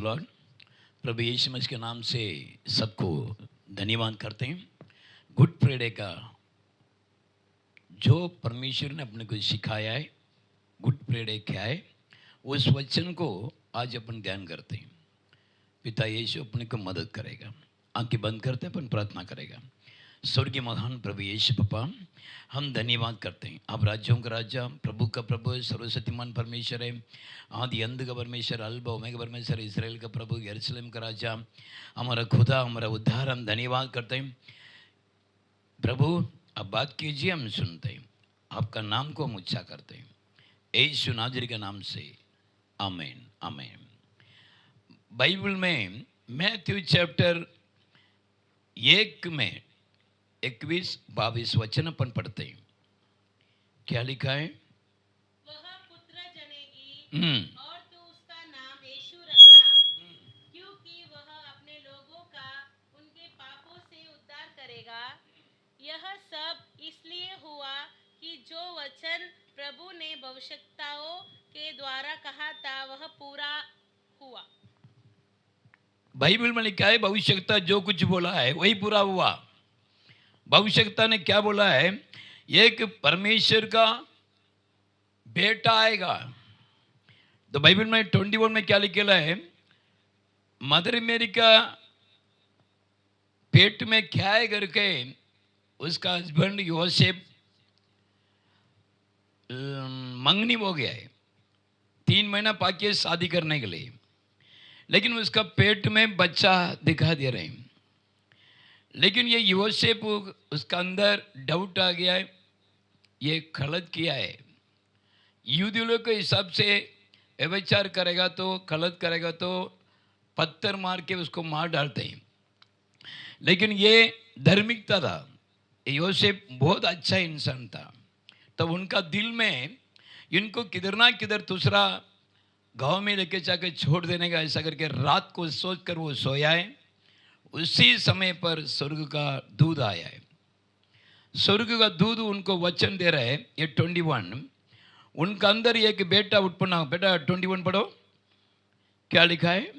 Lord. प्रभु यीशु मसीह के नाम से सबको धन्यवाद करते हैं। गुड फ्राइडे का जो परमेश्वर ने अपने को सिखाया है, गुड फ्राइडे क्या है, उस वचन को आज अपन ध्यान करते हैं। पिता यीशु अपने को मदद करेगा। आंखें बंद करते हैं, अपन प्रार्थना करेगा। स्वर्गीय महान प्रभु यीशु पापा, हम धन्यवाद करते हैं। आप राज्यों का राजा, प्रभु का प्रभु, सर्वशक्तिमान परमेश्वर है, आदि अंत का परमेश्वर, अल्फा ओमेगा परमेश्वर, इस्राएल का प्रभु, यरूशलेम का राजा, हमारा खुदा, हमारा उद्धार। हम धन्यवाद करते हैं प्रभु। आप बात कीजिए, हम सुनते हैं। आपका नाम को हम ऊंचा करते हैं, यीशु नाज़री के नाम से, आमीन आमीन। बाइबल में मैथ्यू चैप्टर 1 में 21-22 वचन अपन पढ़ते हैं। क्या लिखा है? वह पुत्र जनेगी और तू उसका नाम यीशु रखना, क्योंकि वह अपने लोगों का उनके पापों से उद्धार करेगा। यह सब इसलिए हुआ कि जो वचन प्रभु ने भविष्यवक्ताओं के द्वारा कहा था वह पूरा हुआ। बाइबल में लिखा है भविष्यवक्ता जो कुछ बोला है वही पूरा हुआ। भविष्यवक्ता ने क्या बोला है? एक परमेश्वर का बेटा आएगा। तो बाइबल में 21 में क्या लिखा है? मदर मेरी का पेट में क्या है करके उसका हस्बैंड योसेफ मंगनी हो गया है 3 महीना पाके शादी करने के लिए, लेकिन उसका पेट में बच्चा दिखा दे रहे हैं। लेकिन ये योसेफ, उसका अंदर डाउट आ गया है, ये गलत किया है। यहूदी लोग के हिसाब से व्यभिचार करेगा तो, गलत करेगा तो पत्थर मार के उसको मार डालते हैं। लेकिन ये धार्मिकता था। योसेफ बहुत अच्छा इंसान था। तब उनका दिल में इनको किधर ना किधर दूसरा गांव में लेके जाकर छोड़ देने का, ऐसा करके रात को सोचकर वो सोया है। उसी समय पर स्वर्ग का दूध आया है। स्वर्ग का दूध उनको वचन दे रहा है। ये 21, उनका अंदर एक बेटा उत्पन्न हो। बेटा 21 पढ़ो, क्या लिखा है?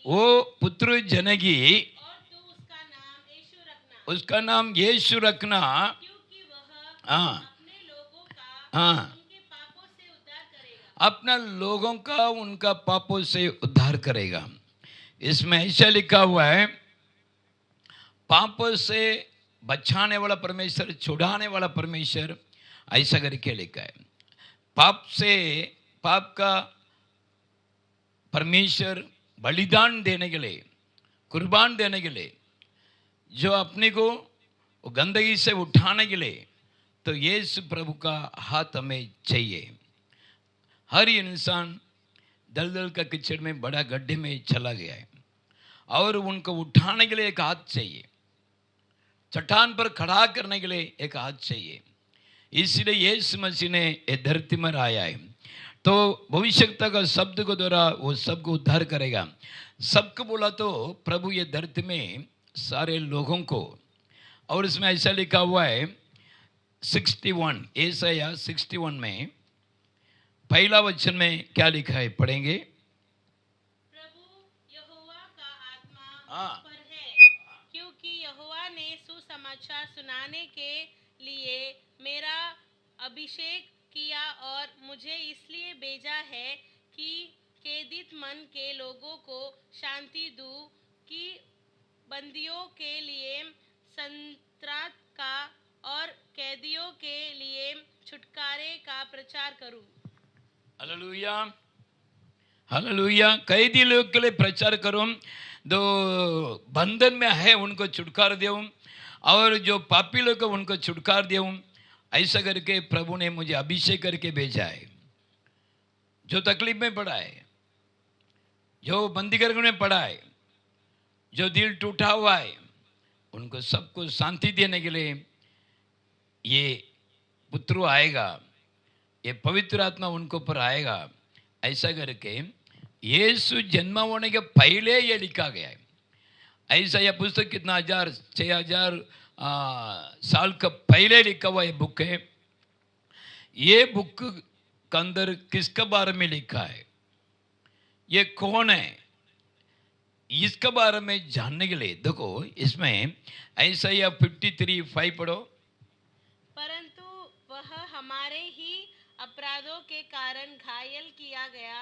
वो पुत्र जनेगी और तू उसका नाम यीशु रखना, उसका नाम यीशु रखना, क्योंकि वह हाँ अपने लोगों का हाँ, उनके पापों से उद्धार करेगा। अपना लोगों का उनका पापों से उद्धार करेगा। इसमें ऐसा लिखा हुआ है, पापों से बचाने वाला परमेश्वर, छुड़ाने वाला परमेश्वर, ऐसा करके लिखा है। पाप से, पाप का परमेश्वर बलिदान देने के लिए, कुर्बान देने के लिए, जो अपने को गंदगी से उठाने के लिए, तो यीशु प्रभु का हाथ हमें चाहिए। हर इंसान दलदल का कीचड़ में, बड़ा गड्ढे में चला गया है और उनको उठाने के लिए एक हाथ चाहिए, चट्टान पर खड़ा करने के लिए एक हाथ चाहिए। इसलिए यीशु मसीह ने ये धरती में आया है। तो भविष्यवक्ता का शब्द को द्वारा वो सबको उद्धार करेगा। सबको बोला तो प्रभु ये धरती में सारे लोगों को। और इसमें ऐसा लिखा हुआ है 61, यशायाह 61 में पहला वचन में क्या लिखा है, पढ़ेंगे। प्रभु यहोवा का आत्मा हाँ। मुझ पर है, क्योंकि यहोवा ने सुसमाचार सुनाने के लिए मेरा अभिषेक किया और मुझे इसलिए भेजा है कि कैदित मन के लोगों को शांति दूं, कि बंदियों के लिए संतरात का और कैदियों के लिए छुटकारे का प्रचार करूं। Hallelujah hallelujah. कैदी लोग के लिए प्रचार करूं, जो बंधन में है उनको छुटकारा दूं, और जो पापी लोग उनको छुटकारा दूं। ऐसा करके प्रभु ने मुझे अभिषेक करके भेजा है। जो तकलीफ में पड़ा है, जो बंदीगृह में पड़ा है, जो दिल टूटा हुआ है, उनको सबको शांति देने के लिए ये पुत्र आएगा, ये पवित्र आत्मा उनको पर आएगा। ऐसा करके यीशु जन्म होने के पहले ये लिखा गया है। ऐसा यह पुस्तक कितना 6,000 साल का पहले लिखा हुआ ये बुक है। ये बुक के अंदर किसके बारे में लिखा है? ये कौन है, इसके बारे में जानने के लिए देखो इसमें ऐसा 53:5 पढ़ो। परंतु वह हमारे ही अपराधों के कारण घायल किया गया,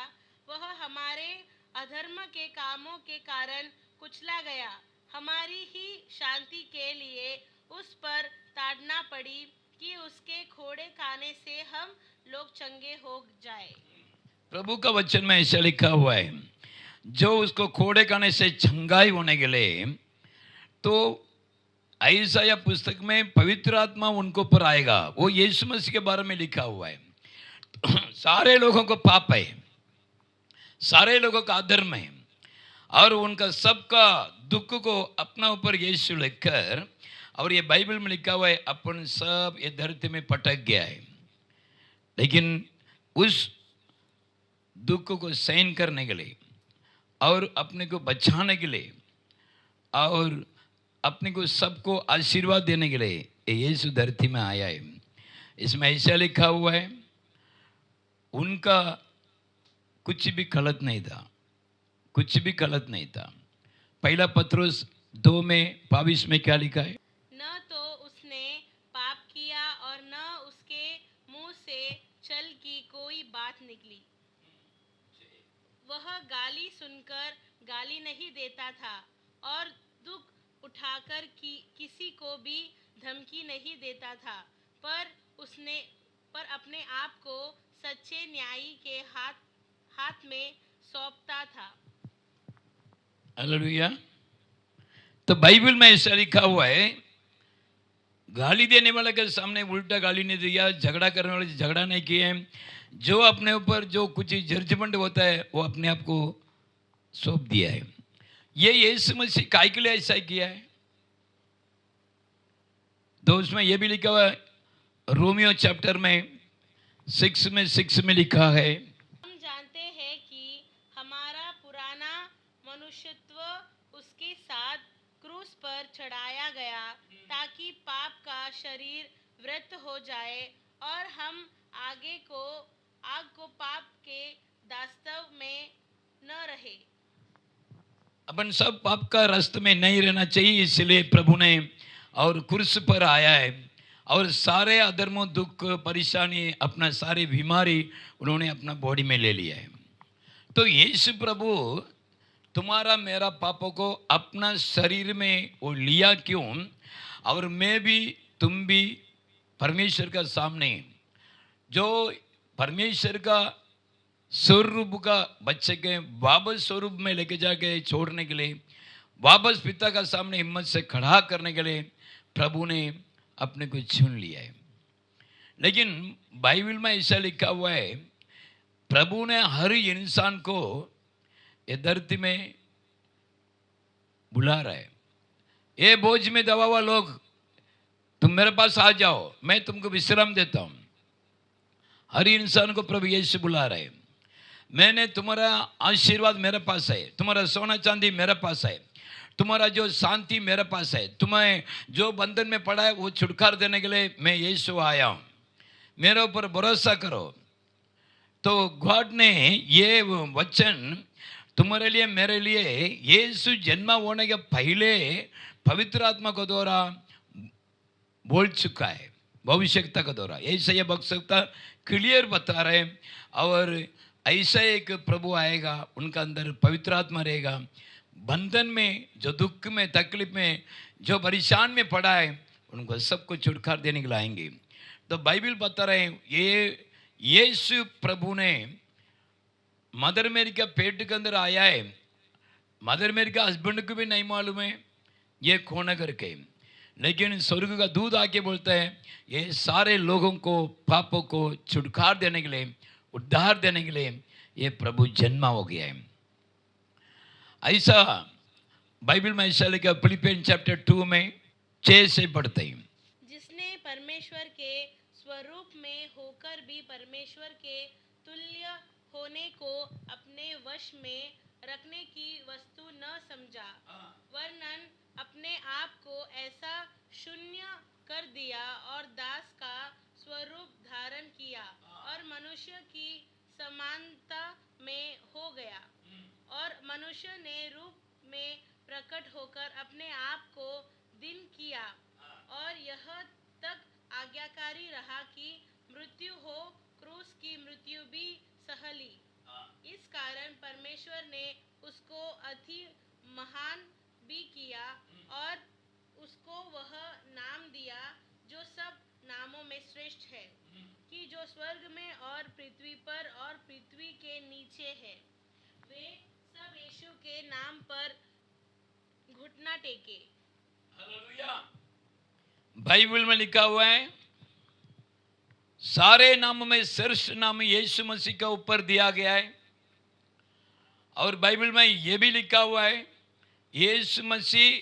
वह हमारे अधर्म के कामों के कारण कुचला गया, हमारी ही शांति के लिए उस पर ताड़ना पड़ी कि उसके खोड़े खाने से हम लोग चंगे हो जाए। प्रभु का वचन में ऐसा लिखा हुआ है, जो उसको खोड़े खाने से चंगाई होने के लिए, तो ऐसा पुस्तक में पवित्र आत्मा उनको पर आएगा, वो यीशु मसीह के बारे में लिखा हुआ है। सारे लोगों को पाप है, सारे लोगों का अधर्म है, और उनका सबका दुख को अपना ऊपर यीशु लेकर, और ये बाइबल में लिखा हुआ है अपन सब ये धरती में पटक गया है, लेकिन उस दुख को सहन करने के लिए और अपने को बचाने के लिए और अपने को सबको आशीर्वाद देने के लिए ये यीशु धरती में आया है। इसमें ऐसा लिखा हुआ है, उनका कुछ भी गलत नहीं था, कुछ भी गलत नहीं था। पहला पत्रुस 2:22 में क्या लिखा है? न तो उसने पाप किया और न उसके मुंह से छल की कोई बात निकली। वह गाली सुनकर गाली नहीं देता था और दुख उठाकर किसी को भी धमकी नहीं देता था, पर अपने आप को सच्चे न्यायी के हाथ में सौंपता था। हालेलुया। तो बाइबल में ऐसा लिखा हुआ है, गाली देने वाले के सामने उल्टा गाली नहीं दिया, झगड़ा करने वाले से झगड़ा नहीं किए, जो अपने ऊपर जो कुछ जजमेंट होता है वो अपने आप को सौंप दिया है। ये यीशु मसीह काय के लिए ऐसा किया है? तो उसमें यह भी लिखा हुआ है, रोमियो चैप्टर में 6 में लिखा है, हम जानते हैं कि हमारा पुराना मनुष्यत्व उसके साथ क्रूस पर चढ़ाया गया, ताकि पाप का शरीर वृत हो जाए और हम आग को पाप के दास्तव में न रहे। अपन सब पाप का रास्ते में नहीं रहना चाहिए, इसलिए प्रभु ने और क्रूस पर आया है और सारे अधर्मों, दुख, परेशानी, अपना सारी बीमारी उन्होंने अपना बॉडी में ले लिया है। तो यीशु प्रभु तुम्हारा मेरा पापों को अपना शरीर में वो लिया क्यों? और मैं भी तुम भी परमेश्वर का सामने जो परमेश्वर का स्वरूप का बच्चे के वापस स्वरूप में लेके जाके छोड़ने के लिए, वापस पिता का सामने हिम्मत से खड़ा करने के लिए प्रभु ने अपने को चुन लिया है। लेकिन बाइबल में ऐसा लिखा हुआ है, प्रभु ने हर इंसान को ये धरती में बुला रहा है। ये बोझ में दबा हुआ लोग, तुम मेरे पास आ जाओ, मैं तुमको विश्राम देता हूं। हर इंसान को प्रभु यीशु बुला रहा है। मैंने तुम्हारा आशीर्वाद मेरे पास है, तुम्हारा सोना चांदी मेरे पास है, तुम्हारा जो शांति मेरे पास है, तुम्हें जो बंधन में पड़ा है वो छुटकारा देने के लिए मैं यीशु आया हूं, मेरे ऊपर भरोसा करो। तो गॉड ने ये वचन तुम्हारे लिए मेरे लिए यीशु जन्म होने के पहले पवित्र आत्मा को द्वारा बोल चुका है, भविष्यता के द्वारा। ऐसा ये भविष्यता क्लियर बता रहे। और ऐसा एक प्रभु आएगा, उनका अंदर पवित्र आत्मा रहेगा, बंधन में, जो दुख में, तकलीफ में, जो परेशान में पड़ा है, उनको सबको छुटकारा देने के लिए आएंगे। तो बाइबल बता रहे हैं, ये यीशु प्रभु ने मदर मेरी का पेट के अंदर आया है। मदर मेरी का हस्बैंड को भी नहीं मालूम है ये कौन है करके, लेकिन स्वर्ग का दूध आके बोलता है ये सारे लोगों को पापों को छुटकारा देने के लिए, उद्धार देने के लिए ये प्रभु जन्मा हो गया है। ऐसा बाइबल में ऐसा लिखा, फिलिपियन चैप्टर 2 में 6 से पढ़ते हैं, जिसने परमेश्वर के स्वरूप में होकर भी परमेश्वर के तुल्य होने को अपने वश में रखने की वस्तु न समझा, वरन अपने आप को ऐसा शून्य कर दिया और दास का स्वरूप धारण किया और मनुष्य की समानता में हो गया। मनुष्य ने रूप में प्रकट होकर अपने आप को दिन किया और यह तक आज्ञाकारी रहा कि मृत्यु हो क्रूस की मृत्यु भी सह ली। इस कारण परमेश्वर ने उसको अति महान भी किया और उसको वह नाम दिया जो सब नामों में श्रेष्ठ है, कि जो स्वर्ग में और पृथ्वी पर और पृथ्वी के नीचे है वे सब यीशु के नाम पर घुटना टेके। हालेलुया। बाइबल में लिखा हुआ है सारे नामों में श्रेष्ठ नाम यीशु मसीह का ऊपर दिया गया है। और बाइबल में यह भी लिखा हुआ है यीशु मसीह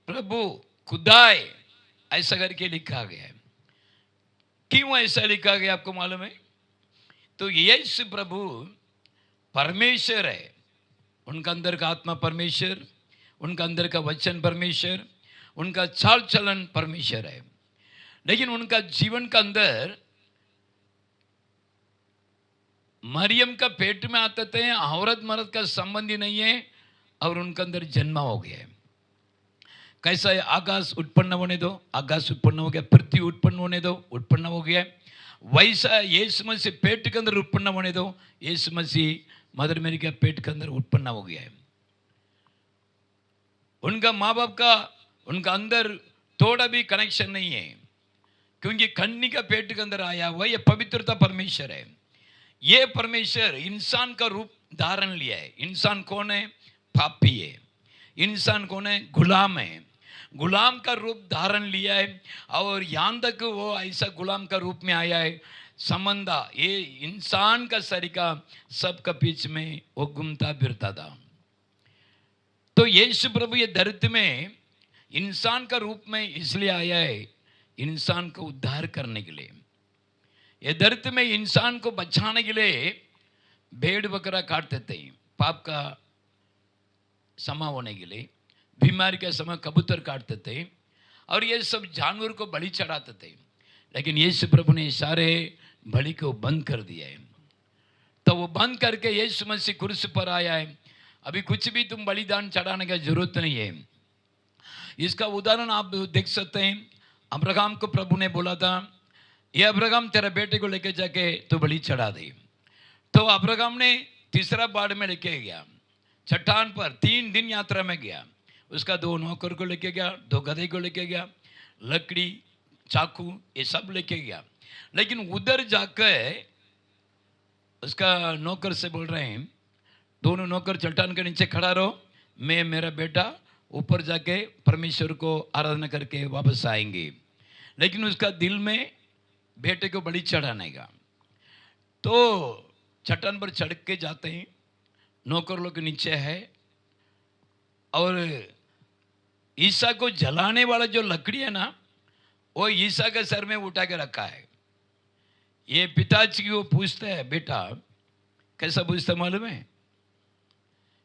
प्रभु खुदा है, ऐसा करके लिखा गया है। क्यों ऐसा लिखा गया आपको मालूम है? तो यीशु प्रभु परमेश्वर है, उनका अंदर का आत्मा परमेश्वर, उनका अंदर का वचन परमेश्वर, उनका चाल चलन परमेश्वर है, लेकिन उनका जीवन का अंदर मरियम का पेट में आते थे, औरत मर्द का संबंध ही नहीं है और उनका अंदर जन्म हो गया है। कैसा है? आकाश उत्पन्न होने दो, आकाश उत्पन्न हो गया, पृथ्वी उत्पन्न होने दो, उत्पन्न हो गया। वैसा यीशु मसीह पेट के अंदर उत्पन्न होने दो, यीशु मसीह मदर मेरी के पेट के अंदर उत्पन्न हो गया है। उनका माँ बाप का उनका अंदर थोड़ा भी कनेक्शन नहीं है, क्योंकि कन्नी का पेट के अंदर आया हुआ ये पवित्रता परमेश्वर है। ये परमेश्वर इंसान का रूप धारण लिया है। इंसान कौन है? पापी है। इंसान कौन है? गुलाम है। गुलाम का रूप धारण लिया है और यहाँ तक वो ऐसा गुलाम का रूप में आया है। समंदा ये इंसान का सरीका सबका बीच में वो घूमता फिरता था। तो यीशु प्रभु ये धरती में इंसान का रूप में इसलिए आया है, इंसान को उद्धार करने के लिए। ये धरती में इंसान को बचाने के लिए भेड़ बकरा काटते थे, पाप का क्षमा होने के लिए, बीमारी का समय कबूतर काटते थे और ये सब जानवर को बलि चढ़ाते थे। लेकिन यीशु प्रभु ने सारे बलि को बंद कर दिया है। तो वो बंद करके यीशु मसीह क्रूस पर आया है। अभी कुछ भी तुम बलिदान चढ़ाने की जरूरत नहीं है। इसका उदाहरण आप देख सकते हैं। अब्राहम को प्रभु ने बोला था, ये अब्राहम तेरे बेटे को लेके जाके तो बलि चढ़ा दे। तो अब्राहम ने तीसरा बाड़ में लेके गया, चट्टान पर 3 दिन यात्रा में गया। उसका 2 नौकर को लेके गया, 2 गधे को लेके गया, लकड़ी चाकू ये सब लेके गया। लेकिन उधर जाकर उसका नौकर से बोल रहे हैं, दोनों नौकर चट्टान के नीचे खड़ा रहो, मैं मेरा बेटा ऊपर जाके परमेश्वर को आराधना करके वापस आएंगे। लेकिन उसका दिल में बेटे को बलि चढ़ाने का। तो चट्टान पर चढ़ के जाते हैं, नौकर लोग नीचे है और ईसा को जलाने वाला जो लकड़ी है ना, वो ईसा के सर में उठा के रखा है। ये पिताजी को पूछते हैं, बेटा कैसा पूछता मालूम है?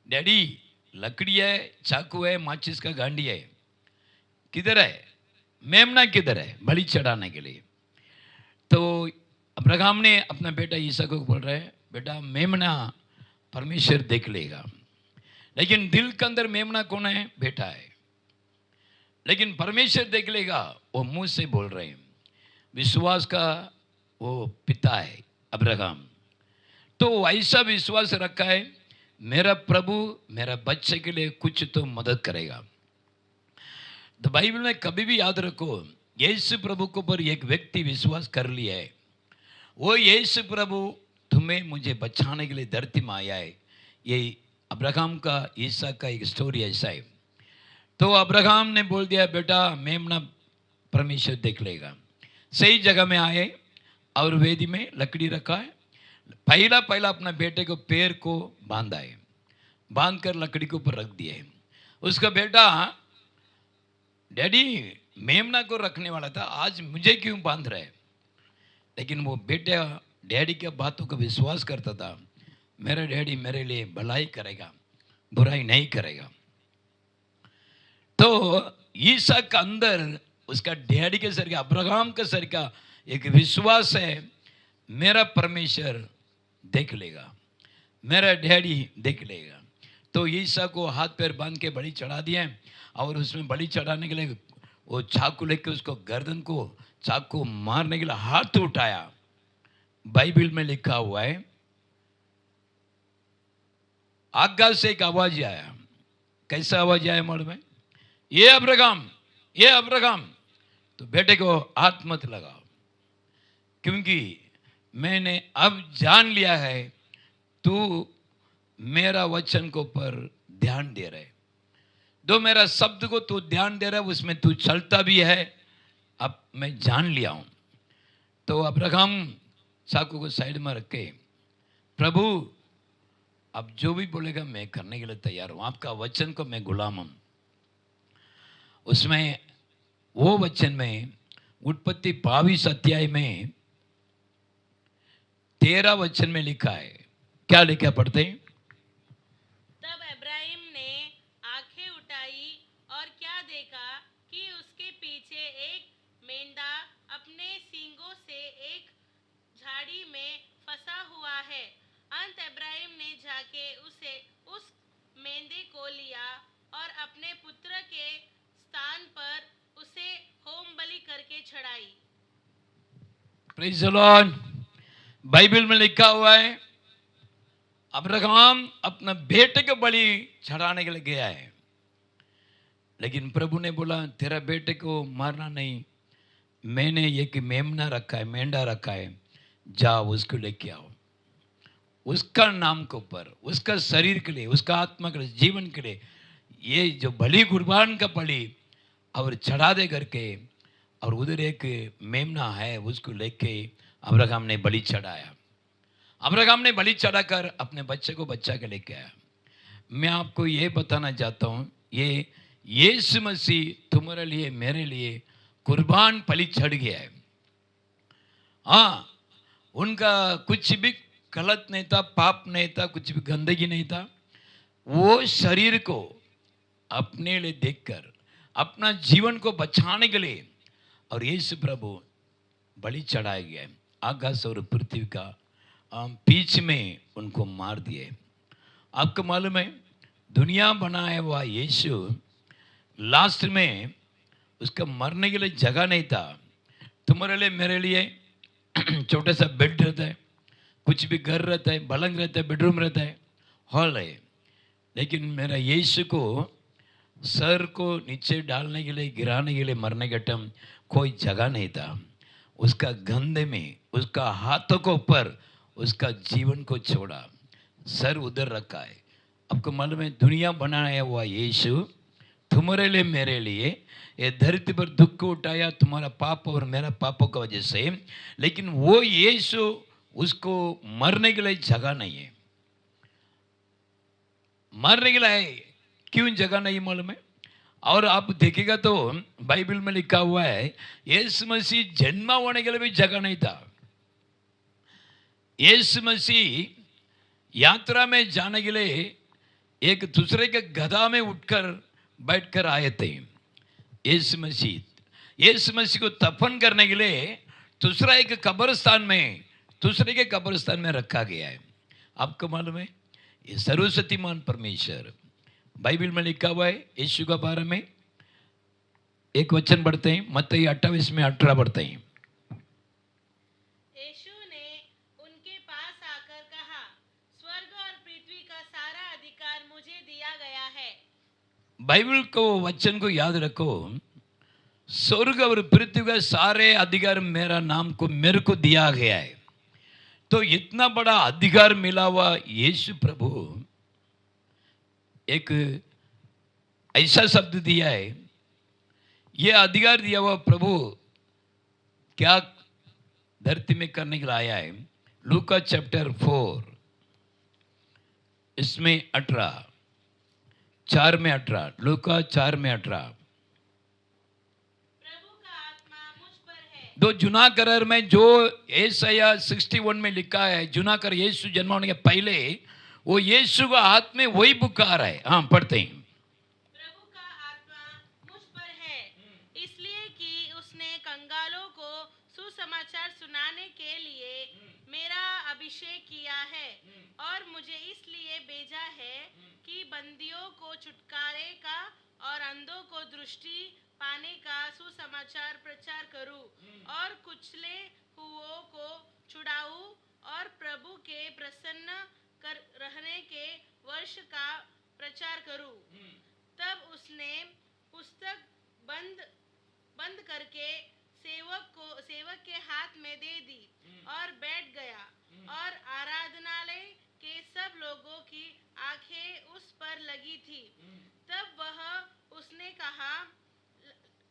डैडी लकड़ी है, चाकू है, माचिस का गांडी है, किधर है? मेमना किधर है बलि चढ़ाने के लिए? तो अब्राहम ने अपना बेटा ईसा को बोल रहे हैं, बेटा मेमना परमेश्वर देख लेगा। लेकिन दिल के अंदर मेमना कौन है? बेटा है। लेकिन परमेश्वर देख लेगा, वो मुंह से बोल रहे हैं। विश्वास का वो पिता है अब्राहम। तो ऐसा विश्वास रखा है, मेरा प्रभु मेरा बच्चे के लिए कुछ तो मदद करेगा। तो बाइबल में कभी भी याद रखो, यीशु प्रभु के ऊपर एक व्यक्ति विश्वास कर लिया है, वो यीशु प्रभु तुम्हें मुझे बचाने के लिए धरती में आया है। ये अब्राहम का ईसा का एक स्टोरी ऐसा है। तो अब्राहम ने बोल दिया, बेटा मेमना परमेश्वर देख लेगा। सही जगह में आए और वेदी में लकड़ी रखा है। पहला अपना बेटे को पैर को बांधा है, बांध कर लकड़ी के ऊपर रख दिया है। उसका बेटा, डैडी मेमना को रखने वाला था, आज मुझे क्यों बांध रहे? लेकिन वो बेटा डैडी के बातों का विश्वास करता था, मेरा डैडी मेरे लिए भलाई करेगा, बुराई नहीं करेगा। तो ईसा का अंदर उसका डैडी के सर का, अब्राहम के सर का एक विश्वास है, मेरा परमेश्वर देख लेगा, मेरा डैडी देख लेगा। तो ईसा को हाथ पैर बांध के बलि चढ़ा दिया और उसमें बलि चढ़ाने के लिए वो चाकू लेके उसको गर्दन को चाकू मारने के लिए हाथ उठाया। बाइबल में लिखा हुआ है आकाश से एक आवाज आया। कैसा आवाज आया मालूम है? ये अब्राहम, तो बेटे को हाथ मत लगाओ, क्योंकि मैंने अब जान लिया है तू मेरा वचन को पर ध्यान दे रहे, दो मेरा शब्द को तू ध्यान दे रहा है, उसमें तू चलता भी है, अब मैं जान लिया हूं। तो अब्राहम चाकू को साइड में रख के, प्रभु अब जो भी बोलेगा मैं करने के लिए तैयार हूं, आपका वचन को मैं गुलाम हूं। उसमें वो वचन में उत्पत्ति 22 अध्याय में 13 वचन में लिखा है। क्या लिखा पढ़ते हैं? तब इब्राहिम ने आंखें उठाई और क्या देखा कि उसके पीछे एक मेंढा अपने सींगों से एक झाड़ी में फंसा हुआ है। अंत इब्राहिम ने जाके उस मेंढे को लिया और अपने पुत्र के स्थान पर उसे होम बलि करके चढ़ाई। Praise the Lord. बाइबल में लिखा हुआ है अब्राहम अपना बेटे को बलि चढ़ाने के लिए गया है, लेकिन प्रभु ने बोला तेरा बेटे को मारना नहीं, मैंने एक मेमना रखा है, मेंढा रखा है, जाओ उसको लेके आओ। उसका नाम के ऊपर, उसका शरीर के लिए, उसका आत्मा के लिए, जीवन के लिए ये जो बलि कुर्बान का बलि और चढ़ा दे करके, और उधर एक मेमना है उसको लेके अब्राहम ने बलि चढ़ाया। अब्राहम ने बलि चढ़ाकर अपने बच्चे को बच्चा के लेके आया। मैं आपको ये बताना चाहता हूँ, ये यीशु मसीह तुम्हारे लिए मेरे लिए कुर्बान बलि चढ़ गया है। हाँ, उनका कुछ भी गलत नहीं था, पाप नहीं था, कुछ भी गंदगी नहीं था। वो शरीर को अपने लिए देखकर अपना जीवन को बचाने के लिए और यीशु प्रभु बलि चढ़ाया गया है। आकाश और पृथ्वी का बीच में उनको मार दिए। आपको मालूम है दुनिया बनाया हुआ यीशु लास्ट में उसका मरने के लिए जगह नहीं था। तुम्हारे लिए मेरे लिए छोटा सा बेड रहता है, कुछ भी घर रहता है, पलंग रहता है, बेडरूम रहता है, हॉल है, लेकिन मेरा यीशु को सर को नीचे डालने के लिए, गिराने के लिए, मरने के टाइम कोई जगह नहीं था। उसका गंधे में उसका हाथों को ऊपर उसका जीवन को छोड़ा, सर उधर रखा है। आपको मालूम है दुनिया बनाया हुआ यीशु तुम्हारे लिए मेरे लिए ये धरती पर दुख को उठाया, तुम्हारा पाप और मेरा पापों की वजह से, लेकिन वो यीशु उसको मरने के लिए जगह नहीं है। मरने के लिए क्यों जगह नहीं मालूम है? और आप देखिएगा तो बाइबल में लिखा हुआ है यीशु मसीह जन्म होने के लिए भी जगह नहीं था। यीशु मसीह यात्रा में जाने के लिए एक दूसरे के गधा में उठकर बैठकर आए थे। यीशु मसीह को दफन करने के लिए दूसरा एक कब्रिस्तान में, दूसरे के कब्रिस्तान में रखा गया है। आपको मालूम है ये सर्वशक्तिमान परमेश्वर, बाइबल में लिखा हुआ है यीशु के बारे में एक वचन पढ़ते हैं, मत्ती 28 में 18 पढ़ते हैं। यीशु ने उनके पास आकर कहा, स्वर्ग और पृथ्वी का सारा अधिकार मुझे दिया गया है। बाइबल को वचन को याद रखो, स्वर्ग और पृथ्वी का सारे अधिकार मेरा नाम को मेरे को दिया गया है। तो इतना बड़ा अधिकार मिला हुआ यीशु प्रभु एक ऐसा शब्द दिया है, ये अधिकार दिया हुआ प्रभु क्या धरती में करने के लिए आया है। लूका चैप्टर 4 इसमें 18, 4 में 18, लूका 4 में 18। प्रभु का आत्मा मुझ पर है। दो जुना करार में जो यशायाह 61 में लिखा है, जुना कर यीशु जन्म होने के पहले वो यीशु का हाथ में वही पुकार है। हाँ पढ़ते हैं। प्रभु का आत्मा मुझ पर है, इसलिए कि उसने कंगालों को सुसमाचार सुनाने के लिए मेरा अभिषेक किया है और मुझे इसलिए भेजा है कि बंदियों को छुटकारे का और अंधों को दृष्टि पाने का सुसमाचार प्रचार करूं और कुचले हुओं को छुड़ाऊं और प्रभु के प्रसन्न कर रहने के वर्ष का प्रचार करूं। तब उसने पुस्तक बंद करके सेवक के हाथ में दे दी और बैठ गया और आराधनालय के सब लोगों की आंखें उस पर लगी थी। तब वह उसने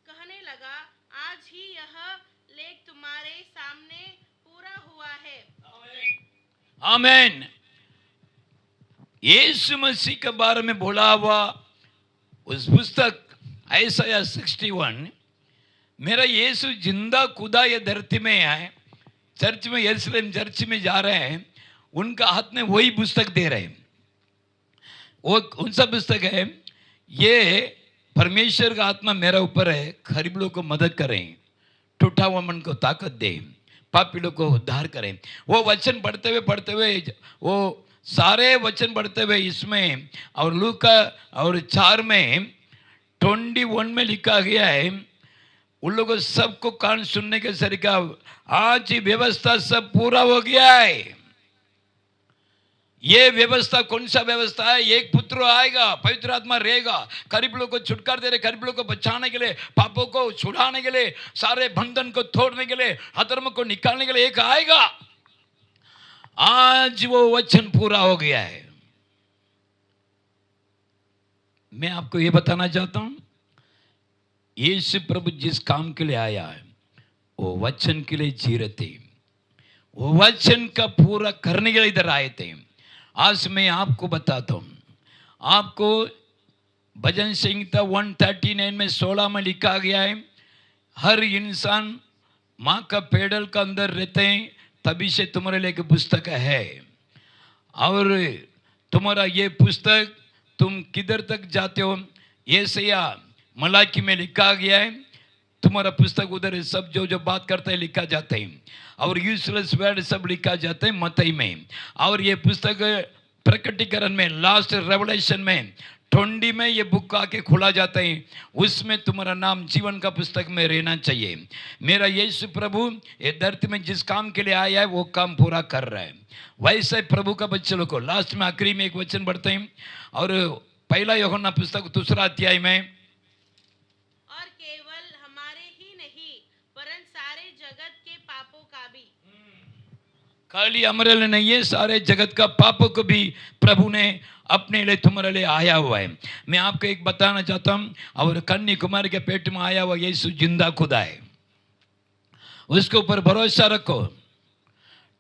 कहने लगा, आज ही यह लेख तुम्हारे सामने पूरा हुआ है। आमीन। यीशु मसीह के बारे में बोला हुआ उस पुस्तक आयसाया 61, मेरा यीशु जिंदा खुदा ये धरती में आए, चर्च में, यरूशलेम चर्च में जा रहे हैं, उनका हाथ में वही पुस्तक दे रहे हैं। वो कौन सा पुस्तक है? ये परमेश्वर का आत्मा मेरा ऊपर है, गरीबों को मदद करें, टूटा हुआ मन को ताकत दे, पापी लोग को उद्धार करें। वो वचन पढ़ते हुए वो सारे वचन पढ़ते हुए इसमें और लूका और 4 में 21 में लिखा गया है, उन लोगों सबको कान सुनने के सरीका आज ही व्यवस्था सब पूरा हो गया है। ये व्यवस्था कौन सा व्यवस्था है? एक पुत्र आएगा, पवित्र आत्मा रहेगा, गरीब लोग को छुटकारा दे रहे, गरीब लोग को बचाने के लिए, पापों को छुड़ाने के लिए, सारे बंधन को तोड़ने के लिए, अधर्म को निकालने के लिए एक आएगा। आज वो वचन पूरा हो गया है। मैं आपको ये बताना चाहता हूं, यीशु प्रभु जिस काम के लिए आया है वो वचन के लिए जी रहे थे, वो वचन का पूरा करने के लिए इधर आए थे। आज मैं आपको बताता हूं, आपको भजन संहिता 139 में 16 में लिखा गया है, हर इंसान माँ का पेडल का अंदर रहते हैं, तभी से तुम्हारे लिए एक पुस्तक है और तुम्हारा ये पुस्तक तुम किधर तक जाते हो, येसाया मलाकी में लिखा गया है, तुम्हारा पुस्तक उधर है, सब जो बात करते हैं लिखा जाता है और यूजलेस वर्ड सब लिखा जाता है मत्ती में। और ये पुस्तक प्रकटीकरण में, लास्ट रेवलेशन में 20 में ये बुक आके खुला जाता है, उसमें तुम्हारा नाम जीवन का पुस्तक में रहना चाहिए। मेरा यीशु प्रभु ये धरती में जिस काम के लिए आया है वो काम पूरा कर रहा है। वैसे प्रभु का बच्चों को लास्ट में आखिरी में एक वचन पढ़ते हैं और 1 यूहन्ना पुस्तक 2 अध्याय में, और केवल हमारे ही नहीं वरन सारे जगत के पापों का भी। खाली हमारे लिए नहीं है, सारे जगत का पापों को भी प्रभु ने अपने लिए तुम्हारे लिए आया हुआ है। मैं आपको एक बताना चाहता हूं, और कन्या कुमारी के पेट में आया हुआ यीशु जिंदा खुदा है, उसके ऊपर भरोसा रखो।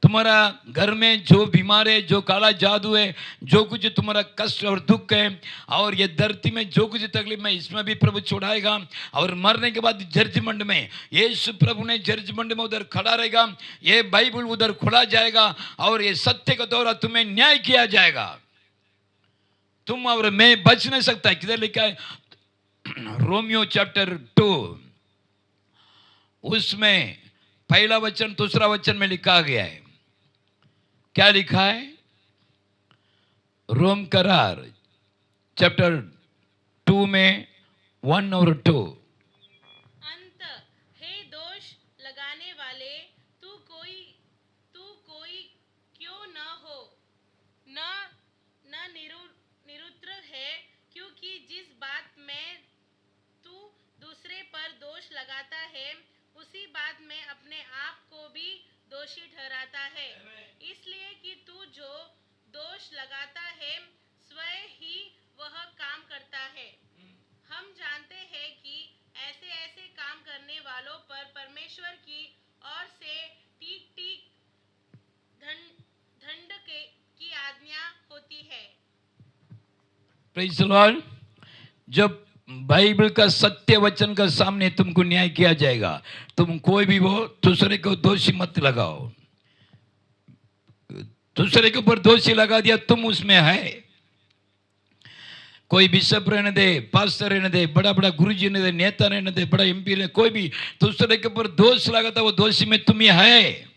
तुम्हारा घर में जो बीमार है, जो काला जादू है, जो कुछ तुम्हारा कष्ट और दुख है और ये धरती में जो कुछ तकलीफ में, इसमें भी प्रभु छुड़ाएगा। और मरने के बाद जजमेंट में यीशु प्रभु ने जजमेंट में उधर खड़ा रहेगा, ये बाइबल उधर खुला जाएगा और ये सत्य के द्वारा तुम्हें न्याय किया जाएगा। तुम और मैं बच नहीं सकता। किधर लिखा है? रोमियो चैप्टर 2 उसमें 1 वचन 2 वचन में लिखा गया है। क्या लिखा है? रोम करार चैप्टर 2 में 1 और 2। अंत हे दोष लगाने वाले, तू कोई क्यों न हो, न निरुद्र है, क्योंकि जिस बात में तू दूसरे पर दोष लगाता है उसी बात में अपने आप को भी दोषी ठहराता है। इसलिए कि तू जो दोष लगाता है स्वयं ही वह काम करता है। हम जानते हैं कि ऐसे काम करने वालों पर परमेश्वर की ओर से ठीक दंड की आज्ञा होती है। Praise the Lord. जब बाइबल का सत्य वचन का सामने तुमको न्याय किया जाएगा, तुम कोई भी वो दूसरे को दोषी मत लगाओ। दूसरे के ऊपर दोषी लगा दिया, तुम उसमें है। कोई बिशप रहने दे, पास्टर रहने दे, बड़ा बड़ा गुरुजी रहने दे, नेता रहने दे, बड़ा एमपी रहने, कोई भी दूसरे के ऊपर दोष लगाता वो दोषी में तुम ही है।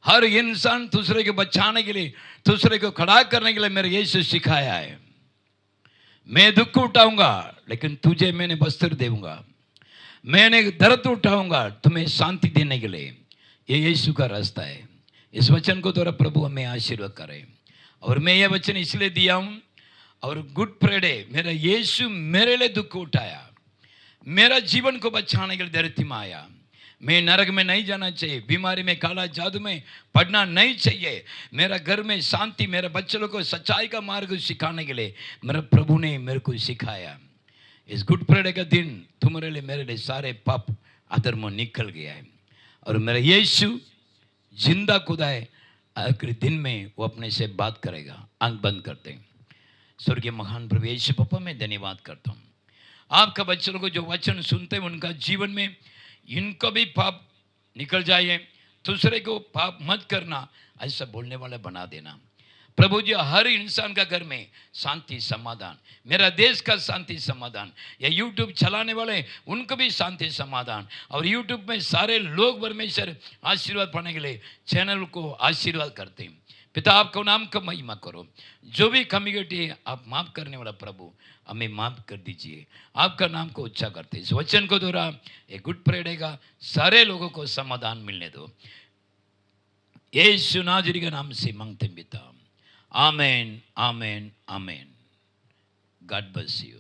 हर इंसान दूसरे को बचाने के लिए, दूसरे को खड़ा करने के लिए मेरे यीशु सिखाया है। मैं दुख उठाऊंगा लेकिन तुझे मैंने वस्त्र दूंगा, मैंने दर्द उठाऊंगा तुम्हें शांति देने के लिए। ये यीशु का रास्ता है। इस वचन को द्वारा प्रभु हमें आशीर्वाद करे। और मैं ये वचन इसलिए दिया हूँ, और गुड फ्राइडे मेरा यीशु मेरे लिए दुख उठाया, मेरा जीवन को बचाने के लिए धरती में आया। मैं नरक में नहीं जाना चाहिए, बीमारी में, काला जादू में पड़ना नहीं चाहिए। मेरा घर में शांति, मेरे बच्चों को सच्चाई का मार्ग सिखाने के लिए मेरे प्रभु ने मेरे को सिखाया। इस गुड फ्राइडे का दिन तुम्हारे लिए, मेरे लिए सारे पाप अधर्म निकल गया है। और मेरा यीशु जिंदा खुदा है। आखिरी दिन में वो अपने से बात करेगा। आंख बंद करते हैं। स्वर्गीय महान प्रभु यीशु पापा, मैं धन्यवाद करता हूँ आपका बच्चों को जो वचन सुनते हैं उनका जीवन में इनको भी पाप निकल जाए, दूसरे को पाप मत करना ऐसा बोलने वाला बना देना। प्रभु जी हर इंसान का घर में शांति समाधान, मेरा देश का शांति समाधान, या यूट्यूब चलाने वाले उनको भी शांति समाधान, और यूट्यूब में सारे लोग परमेश्वर आशीर्वाद पाने के लिए चैनल को आशीर्वाद करते हैं। पिता आपको नाम का महिमा करो। जो भी कम्युनिटी आप माफ करने वाला प्रभु हमें माफ कर दीजिए। आपका नाम को ऊंचा करते इस वचन को द्वारा ये गुड फ्राइडे का सारे लोगों को समाधान मिलने दो। यीशु नाजरी के नाम से मांगते पिता, amen, amen, amen. God bless you.